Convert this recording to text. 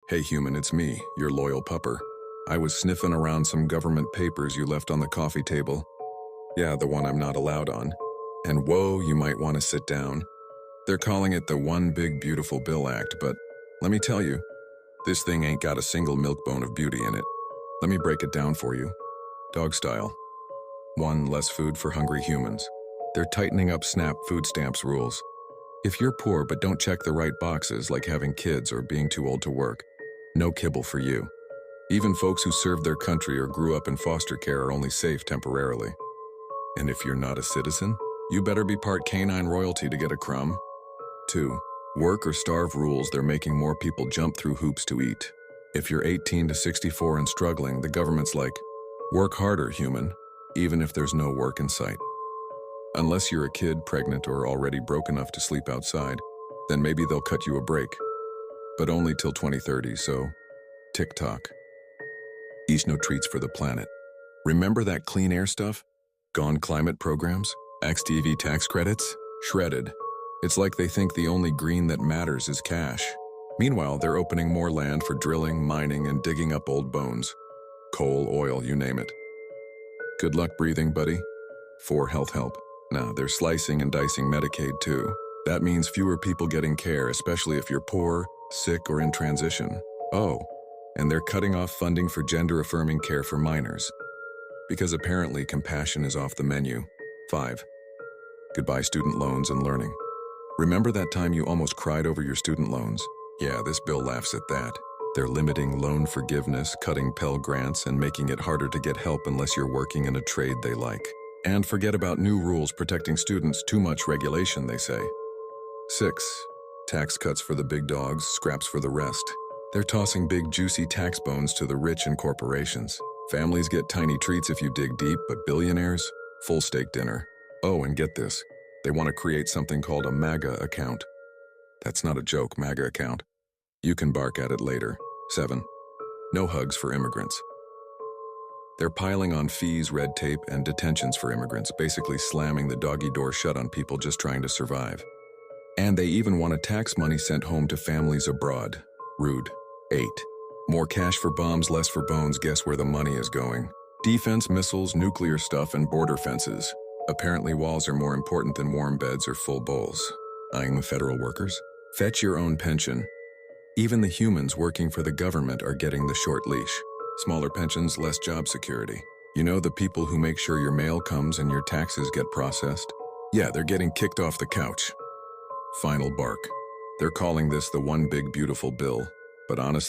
Hey human, it's me, your loyal pupper. I was sniffing around some government papers you left on the coffee table. Yeah, the one I'm not allowed on. And whoa, you might want to sit down. They're calling it the One Big Beautiful Bill Act, but let me tell you, this thing ain't got a single milk bone of beauty in it. Let me break it down for you. Dog style. 1. Less food for hungry humans. They're tightening up SNAP food stamps rules. If you're poor but don't check the right boxes, like having kids or being too old to work, no kibble for you. Even folks who served their country or grew up in foster care are only safe temporarily. And if you're not a citizen, you better be part canine royalty to get a crumb. 2. Work or starve rules. They're making more people jump through hoops to eat. If you're 18 to 64 and struggling, the government's like, work harder, human, even if there's no work in sight. Unless you're a kid, pregnant, or already broke enough to sleep outside, then maybe they'll cut you a break. But only till 2030, so tick-tock. Eat no treats for the planet. Remember that clean air stuff? Gone climate programs? XTV tax credits? Shredded. It's like they think the only green that matters is cash. Meanwhile, they're opening more land for drilling, mining, and digging up old bones. Coal, oil, you name it. Good luck breathing, buddy. 4. Health help. Nah, they're slicing and dicing Medicaid too. That means fewer people getting care, especially if you're poor, sick, or in transition. Oh, and they're cutting off funding for gender-affirming care for minors. Because apparently compassion is off the menu. 5. Goodbye student loans and learning. Remember that time you almost cried over your student loans? Yeah, this bill laughs at that. They're limiting loan forgiveness, cutting Pell Grants, and making it harder to get help unless you're working in a trade they like. And forget about new rules protecting students. Too much regulation, they say. 6. Tax cuts for the big dogs, scraps for the rest. They're tossing big juicy tax bones to the rich and corporations. Families get tiny treats if you dig deep, but billionaires? Full steak dinner. Oh, and get this. They want to create something called a MAGA account. That's not a joke, MAGA account. You can bark at it later. 7. No hugs for immigrants. They're piling on fees, red tape, and detentions for immigrants, basically slamming the doggy door shut on people just trying to survive. And they even want a tax money sent home to families abroad. Rude. 8. More cash for bombs, less for bones. Guess where the money is going? Defense, missiles, nuclear stuff, and border fences. Apparently walls are more important than warm beds or full bowls. Eyeing the federal workers? Fetch your own pension. Even the humans working for the government are getting the short leash. Smaller pensions, less job security. You know, the people who make sure your mail comes and your taxes get processed? Yeah, they're getting kicked off the couch. Final bark. They're calling this the One Big Beautiful Bill, but honestly,